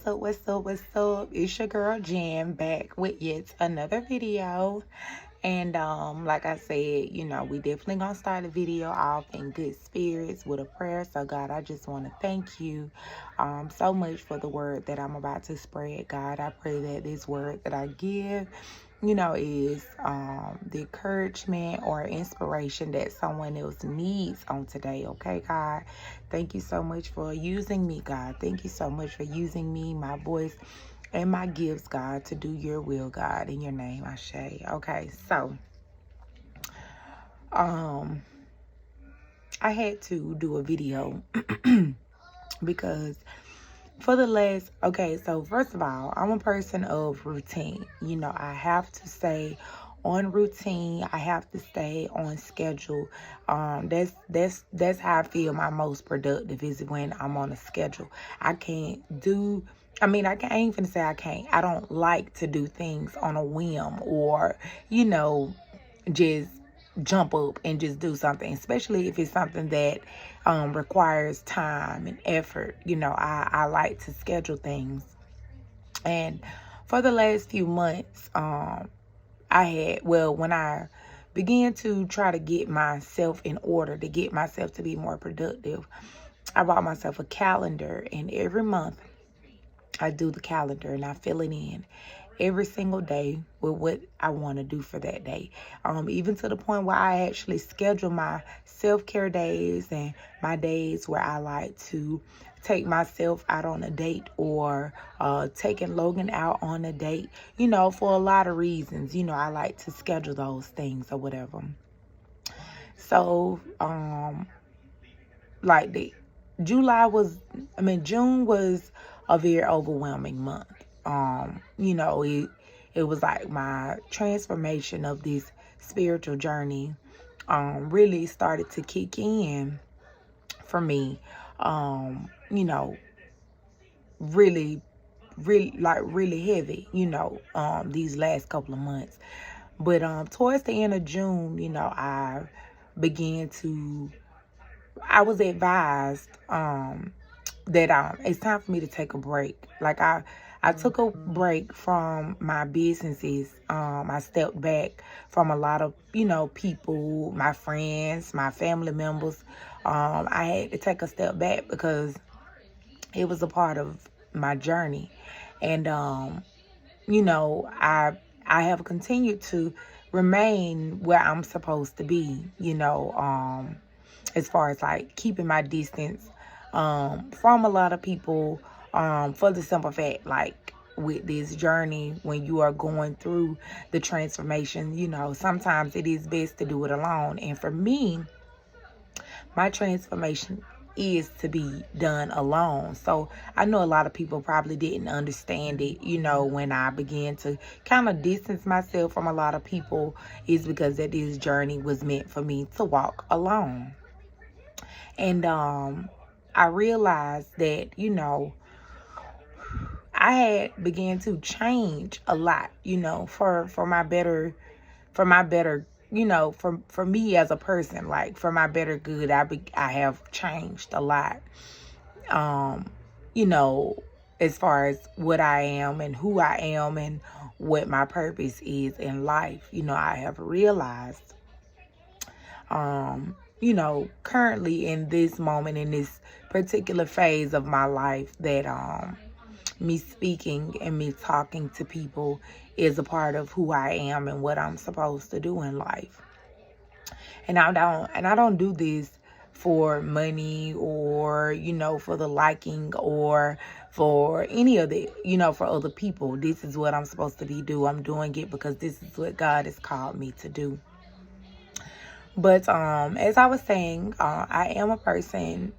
up, what's up, what's up? It's your girl Jan back with yet another video. And like I said, we definitely gonna start the video off in good spirits with a prayer. So God, I just want to thank you so much for the word that I'm about to spread. God, I pray that this word that I give, is the encouragement or inspiration that someone else needs on today. Okay, God, thank you so much for using me, God. Thank you so much for using me, my voice, and my gifts, God, to do your will, God. In your name, I say. Okay, so I had to do a video because for the last, so first of all, I'm a person of routine. I have to stay on routine. I have to stay on schedule. That's how I feel my most productive, is when I'm on a schedule. I can't do, I ain't finna say I can't. I don't like to do things on a whim or, just jump up and just do something, especially if it's something that requires time and effort. I like to schedule things. And for the last few months, when I began to try to get myself in order, to get myself to be more productive, I bought myself a calendar, and every month I do the calendar and I fill it in every single day with what I want to do for that day. Even to the point where I actually schedule my self-care days and my days where I like to take myself out on a date, or taking Logan out on a date, for a lot of reasons. I like to schedule those things or whatever. So, like June was a very overwhelming month. It was like my transformation of this spiritual journey really started to kick in for me. Really, really heavy, these last couple of months. But towards the end of June, began to I was advised that it's time for me to take a break. Like I took a break from my businesses. I stepped back from a lot of, people, my friends, my family members. I had to take a step back because it was a part of my journey. And I have continued to remain where I'm supposed to be, as far as like keeping my distance from a lot of people, for the simple fact, like, with this journey, when you are going through the transformation, sometimes it is best to do it alone. And for me, my transformation is to be done alone. So I know a lot of people probably didn't understand it, when I began to kind of distance myself from a lot of people, is because that this journey was meant for me to walk alone. And I realized that, I had began to change a lot, for my better, for me as a person, like for my better good. I have changed a lot, you know, as far as what I am and who I am and what my purpose is in life. I have realized, currently in this moment, in this particular phase of my life, that me speaking and me talking to people is a part of who I am and what I'm supposed to do in life. And I don't do this for money, or, for the liking, or for any of the, for other people. This is what I'm supposed to I'm doing it because this is what God has called me to do. But as I was saying, I am a person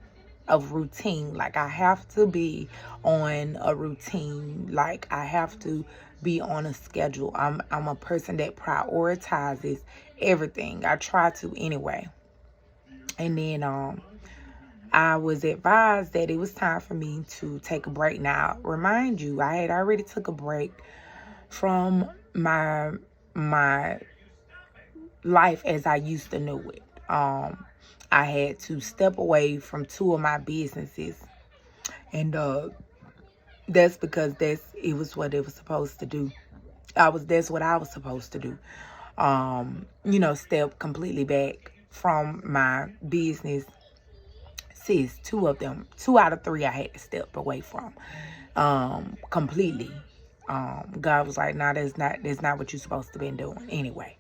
of routine. Like, I have to be on a routine. Like, I have to be on a schedule. I'm a person that prioritizes everything. I try to anyway. And then I was advised that it was time for me to take a break. Now, remind you, I had already took a break from my life as I used to know it. I had to step away from two of my businesses, and that's because it was what it was supposed to do. That's what I was supposed to do. Step completely back from my business. Sis, two out of three I had to step away from. Completely. God was like, nah, that's not what you're supposed to be doing anyway.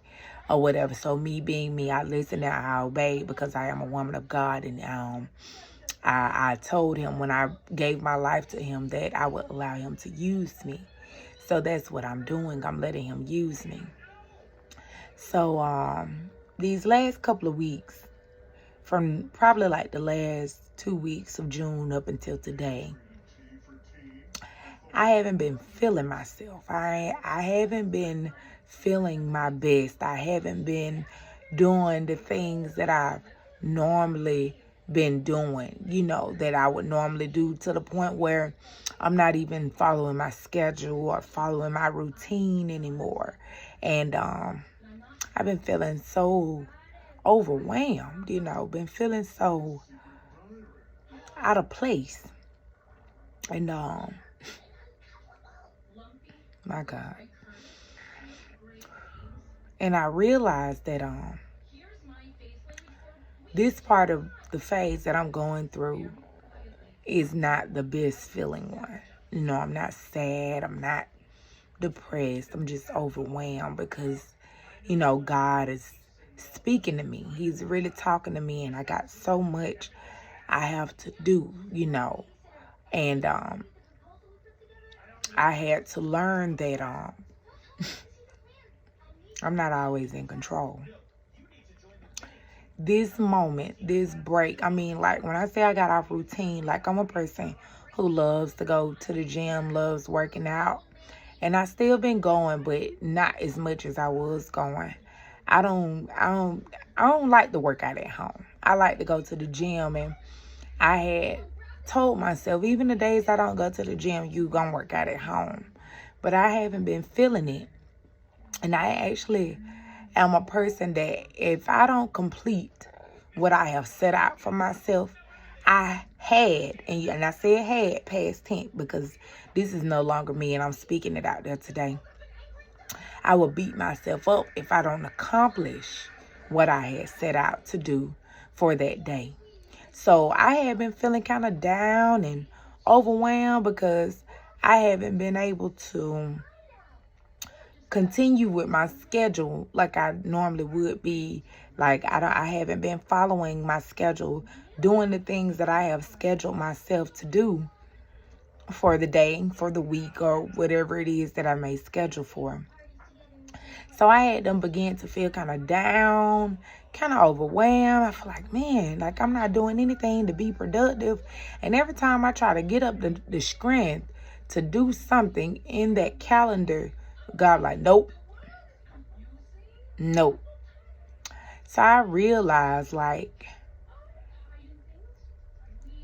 Or whatever. So me being me, I listened and I obeyed because I am a woman of God. And I told him when I gave my life to him that I would allow him to use me. So that's what I'm doing. I'm letting him use me. So these last couple of weeks, from probably like the last 2 weeks of June up until today, I haven't been feeling myself. I haven't been feeling my best. I haven't been doing the things that I've normally been doing, that I would normally do, to the point where I'm not even following my schedule or following my routine anymore. And I've been feeling so overwhelmed, been feeling so out of place. And my God. And I realized that this part of the phase that I'm going through is not the best feeling one. I'm not sad. I'm not depressed. I'm just overwhelmed because, God is speaking to me. He's really talking to me, and I got so much I have to do, And I had to learn that I'm not always in control. This moment, this break, like when I say I got off routine, like I'm a person who loves to go to the gym, loves working out. And I still been going, but not as much as I was going. I don't like to work out at home. I like to go to the gym, and I had told myself, even the days I don't go to the gym, you gonna work out at home. But I haven't been feeling it. And I actually am a person that if I don't complete what I have set out for myself, I said had past tense because this is no longer me and I'm speaking it out there today. I will beat myself up if I don't accomplish what I had set out to do for that day. So I have been feeling kind of down and overwhelmed because I haven't been able to continue with my schedule like I normally would be. Like I haven't been following my schedule, doing the things that I have scheduled myself to do for the day, for the week, or whatever it is that I may schedule for. So I had them begin to feel kind of down, kind of overwhelmed. I feel like, man, like I'm not doing anything to be productive. And every time I try to get up the strength to do something in that calendar, God like, nope. So I realized, like,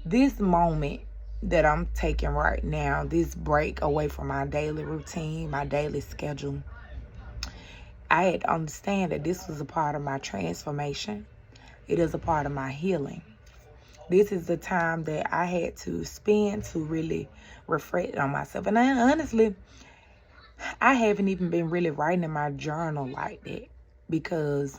this moment that I'm taking right now, this break away from my daily routine, my daily schedule, I had to understand that this was a part of my transformation. It is a part of my healing. This is the time that I had to spend to really reflect on myself. And honestly, I haven't even been really writing in my journal like that because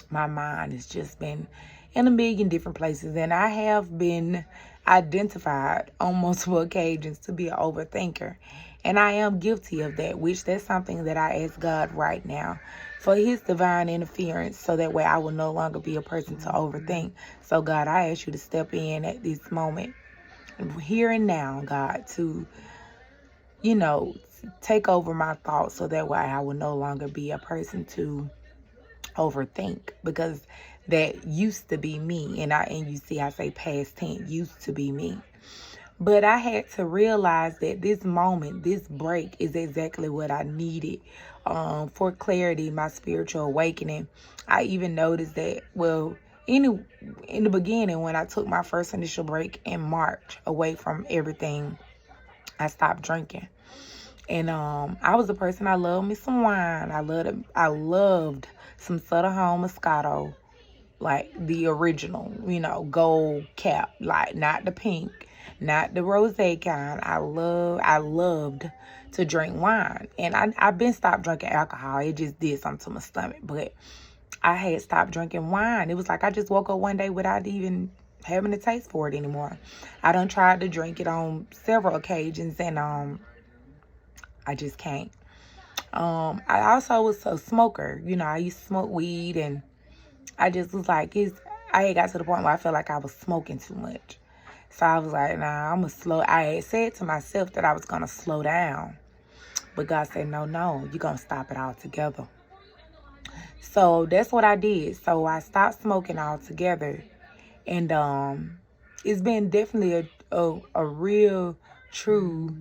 my mind has just been in a million different places. And I have been identified on multiple occasions to be an overthinker. And I am guilty of that, which that's something that I ask God right now for his divine interference so that way I will no longer be a person to overthink. So God, I ask you to step in at this moment, here and now, God, to, take over my thoughts so that way I will no longer be a person to overthink, because that used to be me. And you see I say past tense, used to be me. But I had to realize that this moment, this break is exactly what I needed for clarity, my spiritual awakening. I even noticed that, in the beginning, when I took my first initial break in March away from everything, I stopped drinking. And I was a person, I loved me some wine. I loved some Sutter Home Moscato, like the original, gold cap, like not the pink, not the rosé kind. I loved to drink wine. And I've been stopped drinking alcohol. It just did something to my stomach. But I had stopped drinking wine. It was like I just woke up one day without even having a taste for it anymore. I done tried to drink it on several occasions, and I just can't. I also was a smoker. You know, I used to smoke weed, and I just was like, I had got to the point where I felt like I was smoking too much. So I was like, nah, I'm going to slow. I had said to myself that I was going to slow down. But God said, no, you're going to stop it altogether. So that's what I did. So I stopped smoking altogether. And it's been definitely a real, true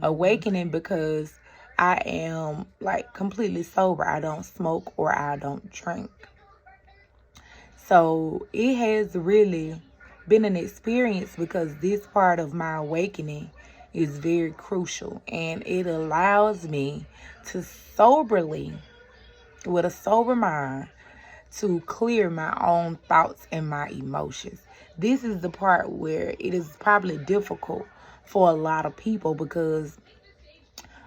awakening, because I am like completely sober. I don't smoke or I don't drink. So it has really been an experience, because this part of my awakening is very crucial, and it allows me to soberly, with a sober mind, to clear my own thoughts and my emotions. This is the part where it is probably difficult for a lot of people, because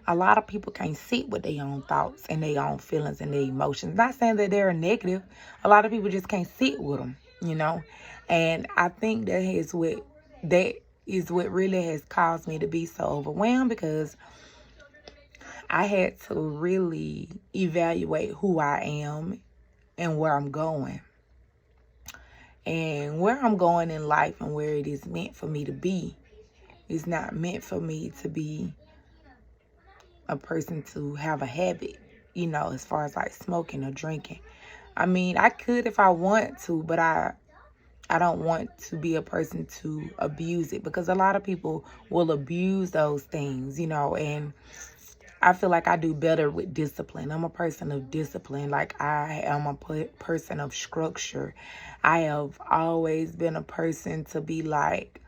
a lot of people can't sit with their own thoughts and their own feelings and their emotions. Not saying that they're negative. A lot of people just can't sit with them, you know. And I think that is what really has caused me to be so overwhelmed, because I had to really evaluate who I am and where I'm going. And where I'm going in life and where it is meant for me to be is not meant for me to be a person to have a habit, you know, as far as like smoking or drinking. I mean, I could if I want to, but I don't want to be a person to abuse it, because a lot of people will abuse those things, you know, and I feel like I do better with discipline. I'm a person of discipline. Like, I am a person of structure. I have always been a person to be like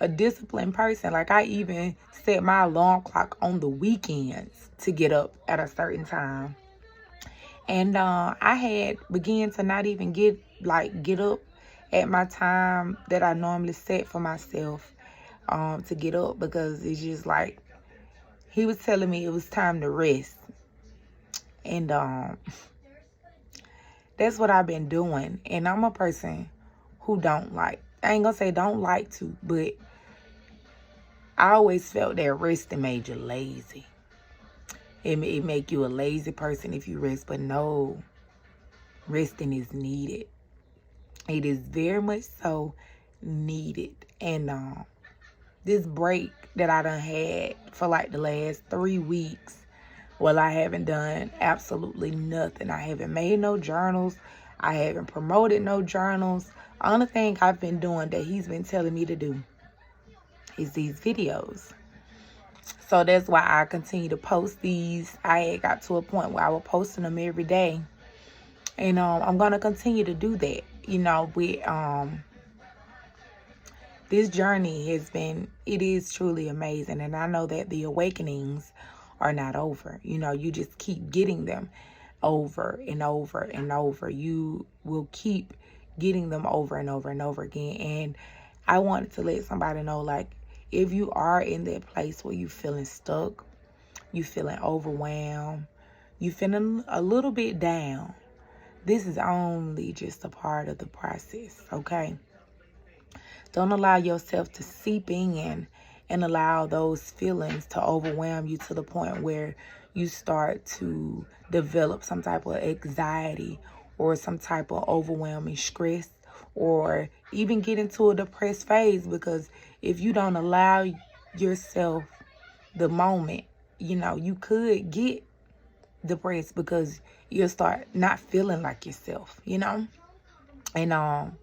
a disciplined person. Like, I even set my alarm clock on the weekends to get up at a certain time. And I had began to not even get up at my time that I normally set for myself to get up, because it's just like he was telling me it was time to rest. And that's what I've been doing. And I'm a person who I ain't gonna say don't like to, but I always felt that resting made you lazy. It make you a lazy person if you rest, but no, resting is needed. It is very much so needed. And this break that I done had for like the last 3 weeks, well, I haven't done absolutely nothing. I haven't made no journals. I haven't promoted no journals. Only thing I've been doing that he's been telling me to do is these videos. So that's why I continue to post these. I had got to a point where I was posting them every day. And I'm going to continue to do that. You know, with this journey it is truly amazing. And I know that the awakenings are not over. You know, you just keep getting them over and over and over. You will keep getting them over and over and over again. And I wanted to let somebody know, like, if you are in that place where you feeling stuck, you feeling overwhelmed, you feeling a little bit down, this is only just a part of the process, okay? Don't allow yourself to seep in and allow those feelings to overwhelm you to the point where you start to develop some type of anxiety or some type of overwhelming stress, or even get into a depressed phase. Because if you don't allow yourself the moment, you know, you could get depressed, because you'll start not feeling like yourself, you know? And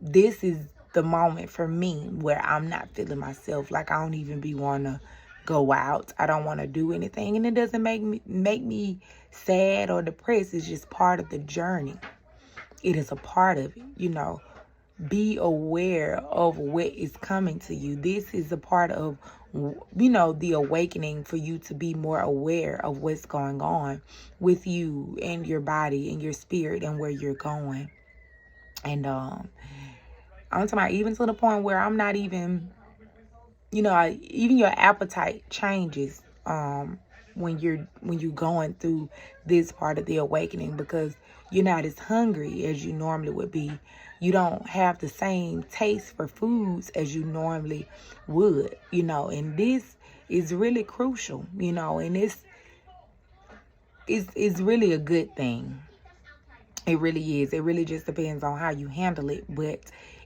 this is the moment for me where I'm not feeling myself. Like, I don't even be want to go out. I don't want to do anything. And it doesn't make me sad or depressed. It's just part of the journey. It is a part of it, you know. Be aware of what is coming to you. This is a part of, you know, the awakening, for you to be more aware of what's going on with you and your body and your spirit and where you're going. And I'm talking about even to the point where I'm not even, even your appetite changes when you're going through this part of the awakening, because you're not as hungry as you normally would be. You don't have the same taste for foods as you normally would, and this is really crucial, and it's really a good thing. It really is. It really just depends on how you handle it, but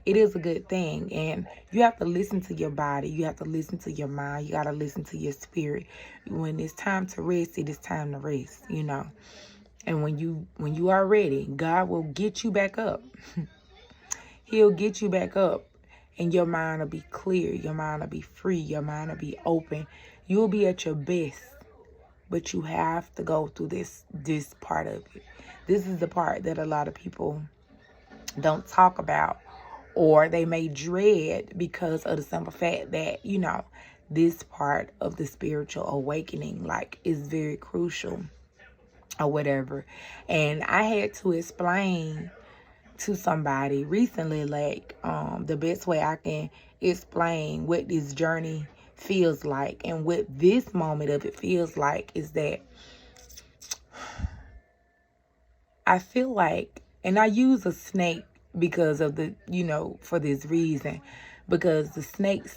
it is a good thing. And you have to listen to your body. You have to listen to your mind. You got to listen to your spirit. When it's time to rest, it is time to rest, And when you are ready, God will get you back up. He'll get you back up, and your mind will be clear. Your mind will be free. Your mind will be open. You'll be at your best. But you have to go through this part of it. This is the part that a lot of people don't talk about, or they may dread because of the simple fact that, this part of the spiritual awakening, is very crucial or whatever. And I had to explain to somebody recently, the best way I can explain what this journey feels like and what this moment of it feels like is that I feel like, and I use a snake because of the, for this reason, because the snake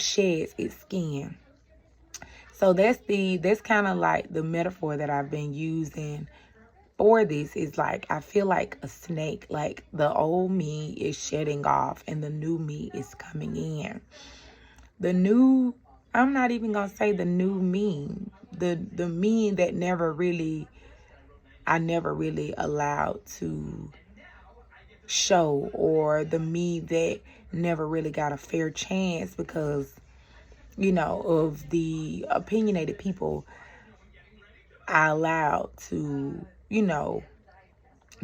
sheds its skin. So that's kind of like the metaphor that I've been using for this, is I feel like a snake, the old me is shedding off and the new me is coming in. I'm not even going to say the new me, the me that I never really allowed to show, or the me that never really got a fair chance because, of the opinionated people I allowed to,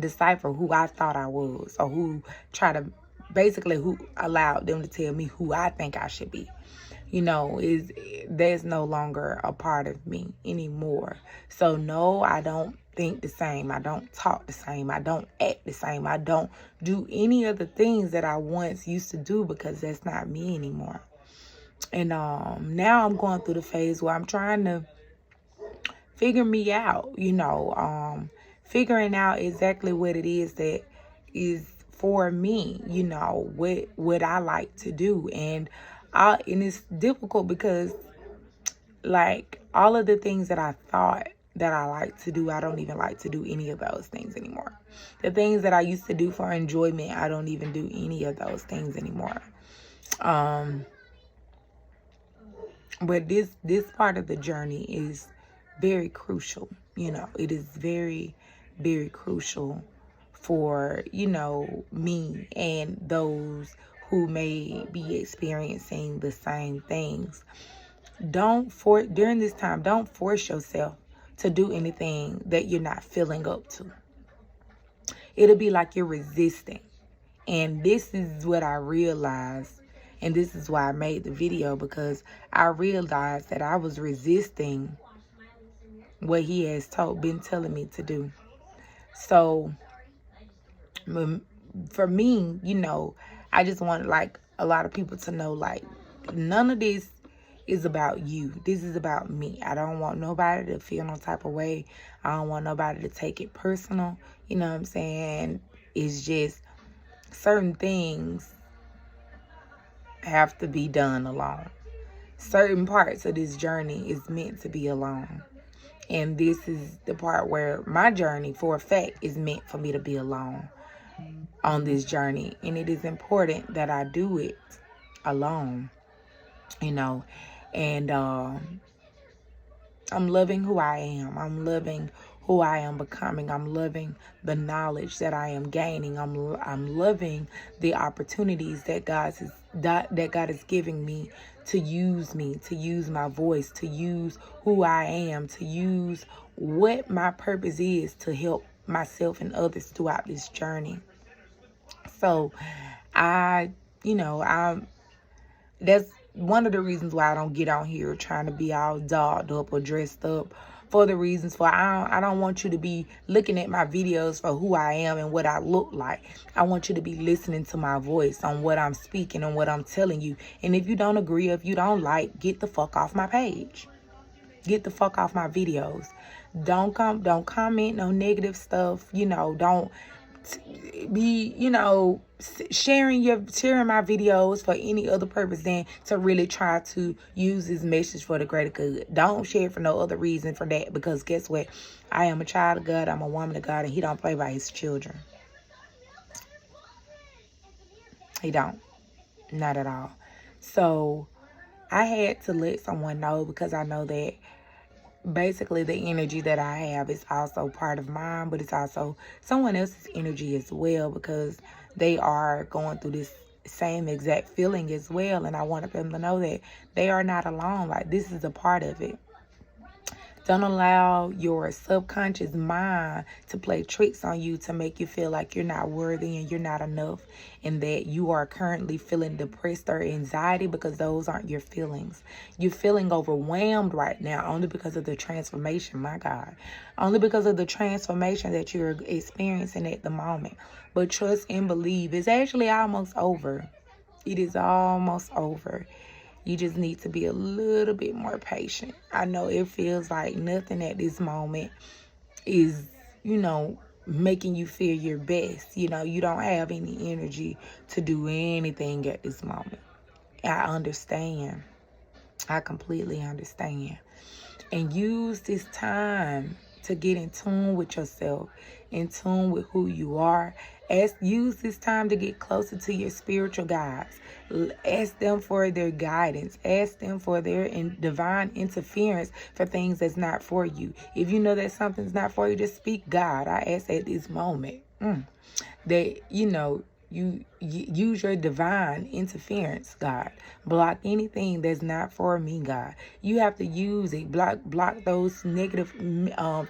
decipher who I thought I was, or who allowed them to tell me who I think I should be. There's no longer a part of me anymore. So no, I don't think the same. I don't talk the same. I don't act the same. I don't do any of the things that I once used to do, because that's not me anymore. And now I'm going through the phase where I'm trying to figure me out, figuring out exactly what it is that is for me, what I like to do. And it's difficult because all of the things that I thought that I like to do, I don't even like to do any of those things anymore. The things that I used to do for enjoyment, I don't even do any of those things anymore. But this part of the journey is very crucial. It is very, very crucial for, me and those who may be experiencing the same things. During this time, don't force yourself to do anything that you're not feeling up to. It'll be like you're resisting. And this is what I realized, and this is why I made the video, because I realized that I was resisting what he has been telling me to do. So for me, I just want a lot of people to know, none of this is about you. This is about me. I don't want nobody to feel no type of way. I don't want nobody to take it personal. You know what I'm saying? It's just certain things have to be done alone. Certain parts of this journey is meant to be alone. And this is the part where my journey, for a fact, is meant for me to be alone on this journey. And it is important that I do it alone, And I'm loving who I am. I'm loving who I am becoming. I'm loving the knowledge that I am gaining. I'm loving the opportunities that God is giving me, to use my voice, to use who I am, to use what my purpose is to help myself and others throughout this journey. So that's one of the reasons why I don't get on here trying to be all dolled up or dressed up for the reasons for I don't want you to be looking at my videos for who I am and what I look like. I want you to be listening to my voice on what I'm speaking and what I'm telling you. And if you don't agree, if you don't like, get the fuck off my page. Get the fuck off my videos. Don't comment no negative stuff. Don't be, sharing my videos for any other purpose than to really try to use this message for the greater good. Don't share it for no other reason for that, because guess what? I am a child of God. I'm a woman of God, and he don't play by his children. He don't. Not at all. So I had to let someone know, because I know that basically the energy that I have is also part of mine, but it's also someone else's energy as well, because they are going through this same exact feeling as well. And I wanted them to know that they are not alone. Like, this is a part of it. Don't allow your subconscious mind to play tricks on you to make you feel like you're not worthy and you're not enough, and that you are currently feeling depressed or anxiety, because those aren't your feelings. You're feeling overwhelmed right now only because of the transformation, my God. Only because of the transformation that you're experiencing at the moment. But trust and believe, it's actually almost over. It is almost over. You just need to be a little bit more patient. I know it feels like nothing at this moment is, making you feel your best. You don't have any energy to do anything at this moment. I understand. I completely understand. And use this time to get in tune with yourself, in tune with who you are. Use this time to get closer to your spiritual guides. Ask them for their guidance. Ask them for their divine interference for things that's not for you. If you know that something's not for you, just speak God. I ask at this moment that, you use your divine interference, God. Block anything that's not for me, God. You have to use it. Block those negative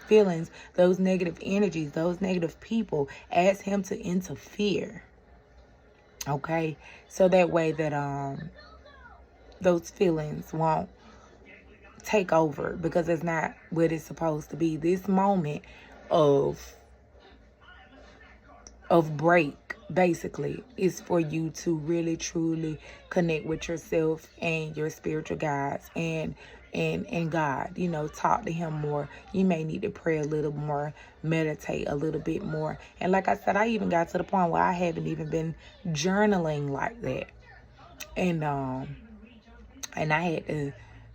feelings, those negative energies, those negative people. Ask him to interfere. Okay? So that way that those feelings won't take over, because it's not what it's supposed to be. This moment of break, basically, is for you to really truly connect with yourself and your spiritual guides and God. Talk to him more. You may need to pray a little more, meditate a little bit more. And like I said, I even got to the point where I haven't even been journaling like that. And I had to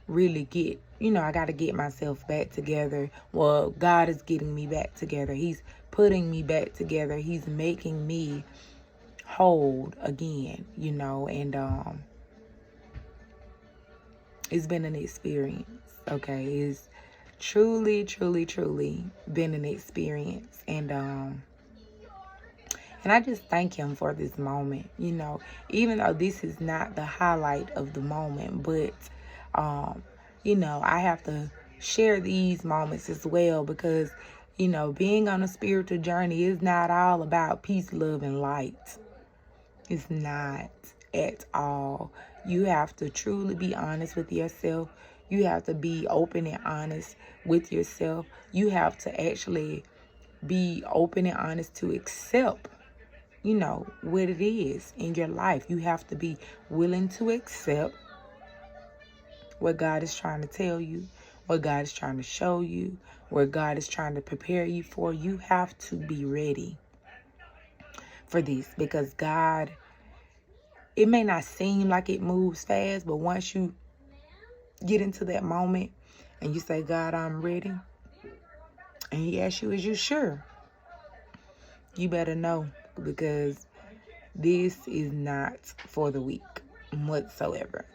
really get, I got to get myself back together. Well, God is getting me back together. He's putting me back together. He's making me whole again, and it's been an experience. Okay, it's truly, truly, truly been an experience. And I just thank him for this moment, even though this is not the highlight of the moment, but I have to share these moments as well, because being on a spiritual journey is not all about peace, love, and light. It's not at all. You have to truly be honest with yourself. You have to be open and honest with yourself. You have to actually be open and honest to accept, what it is in your life. You have to be willing to accept what God is trying to tell you, what God is trying to show you, what God is trying to prepare you for. You have to be ready for this, because God, it may not seem like it moves fast, but once you get into that moment and you say, God, I'm ready, and he asks you, is you sure? You better know, because this is not for the weak whatsoever,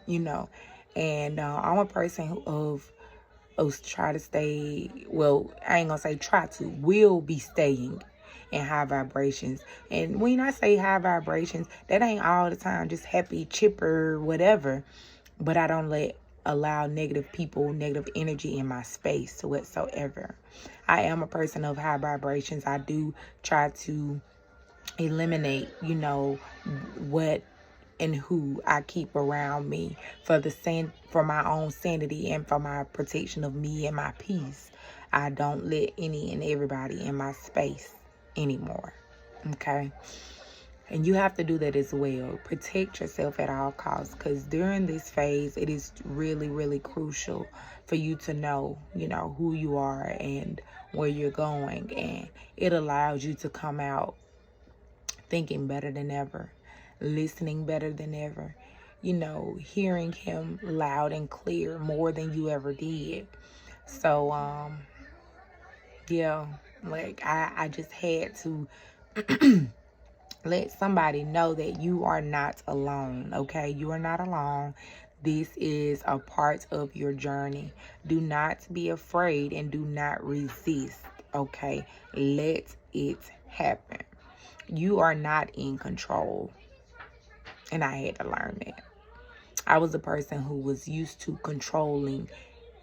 And I'm a person who try to stay, well, I ain't gonna say try to, will be staying in high vibrations. And when I say high vibrations, that ain't all the time just happy, chipper, whatever. But I don't allow negative people, negative energy in my space whatsoever. I am a person of high vibrations. I do try to eliminate, what and who I keep around me for my own sanity and for my protection of me and my peace. I don't let any and everybody in my space anymore. Okay? And you have to do that as well. Protect yourself at all costs, because during this phase, it is really, really crucial for you to know, who you are and where you're going. And it allows you to come out thinking better than ever, listening better than ever, hearing him loud and clear more than you ever did. So, yeah, like I just had to let somebody know that you are not alone, okay? You are not alone. This is a part of your journey. Do not be afraid and do not resist, okay? Let it happen. You are not in control. And I had to learn that. I was a person who was used to controlling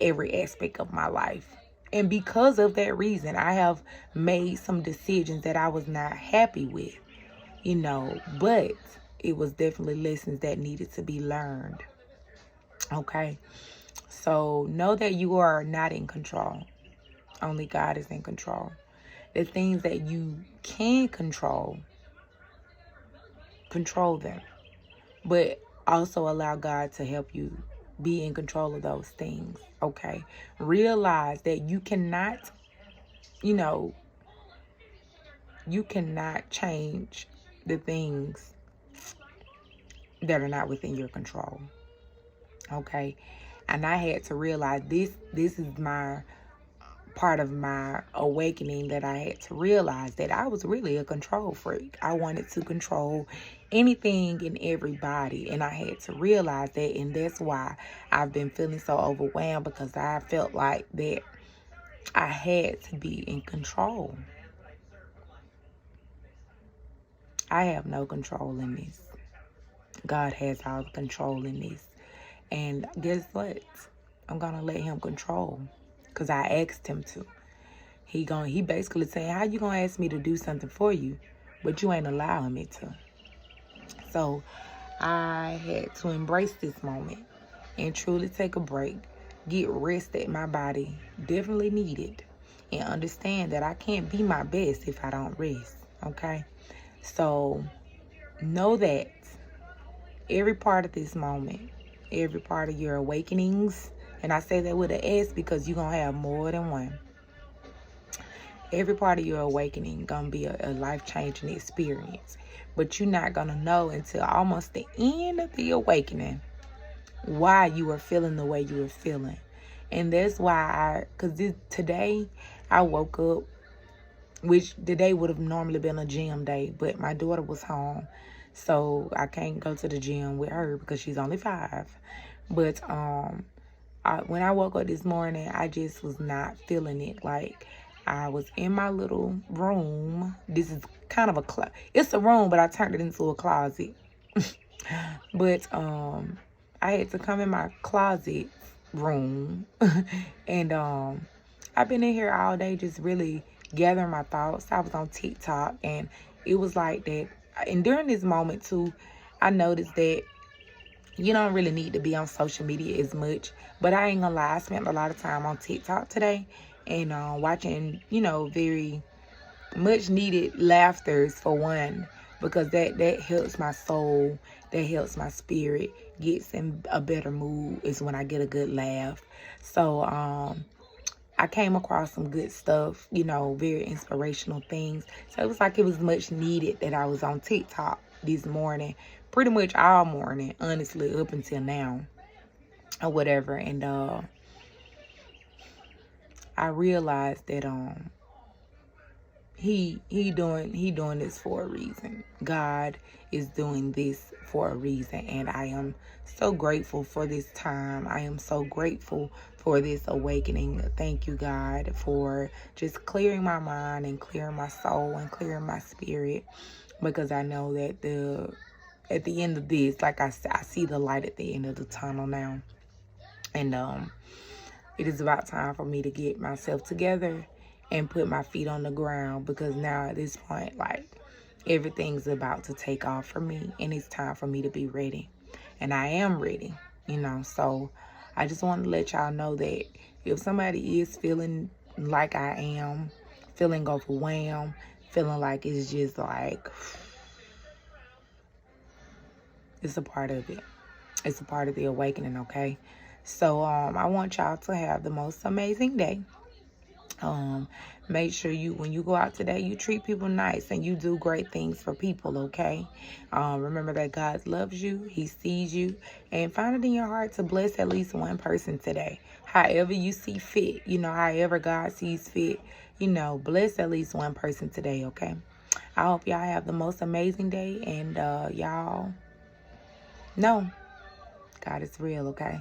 every aspect of my life. And because of that reason, I have made some decisions that I was not happy with. But it was definitely lessons that needed to be learned. Okay? So know that you are not in control. Only God is in control. The things that you can control them. But also allow God to help you be in control of those things. Okay? Realize that you cannot, you cannot change the things that are not within your control. Okay? And I had to realize this is my part of my awakening, that I had to realize that I was really a control freak. I wanted to control anything and everybody, and I had to realize that, and that's why I've been feeling so overwhelmed, because I felt like that I had to be in control. I have no control in this. God has all the control in this. And guess what? I'm going to let him control, because I asked him to. He basically saying, how you going to ask me to do something for you, but you ain't allowing me to? So I had to embrace this moment and truly take a break, get rest that my body definitely needed, and understand that I can't be my best if I don't rest. Okay? So know that every part of this moment, every part of your awakenings, and I say that with an S because you're going to have more than one. Every part of your awakening going to be a life-changing experience. But you're not going to know until almost the end of the awakening why you were feeling the way you were feeling. And that's why today I woke up, which today would have normally been a gym day, but my daughter was home. So I can't go to the gym with her because she's only 5. But when I woke up this morning, I just was not feeling it. Like, I was in my little room. This is kind of it's a room, but I turned it into a closet. But I had to come in my closet room. And I've been in here all day just really gathering my thoughts. I was on TikTok, and it was like that. And during this moment too, I noticed that you don't really need to be on social media as much. But I ain't gonna lie, I spent a lot of time on TikTok today, and watching, very much needed laughters for one, because that helps my soul, that helps my spirit gets in a better mood is when I get a good laugh. So I came across some good stuff, very inspirational things. So it was like it was much needed that I was on TikTok this morning, pretty much all morning, honestly, up until now or whatever. And I realized that he doing this for a reason. God is doing this for a reason, and I am so grateful for this time. I am so grateful for this awakening. Thank you, God, for just clearing my mind and clearing my soul and clearing my spirit, because I know that at the end of this, like I see the light at the end of the tunnel now. And it is about time for me to get myself together and put my feet on the ground, because now at this point, like, everything's about to take off for me, and it's time for me to be ready. And I am ready, so I just want to let y'all know that if somebody is feeling like I am, feeling overwhelmed, feeling like it's just like, it's a part of it. It's a part of the awakening, okay? So I want y'all to have the most amazing day. Make sure when you go out today, you treat people nice and you do great things for people, okay? Remember that God loves you, He sees you, and find it in your heart to bless at least one person today. However you see fit, however God sees fit, bless at least one person today, okay? I hope y'all have the most amazing day, and y'all know God is real, okay?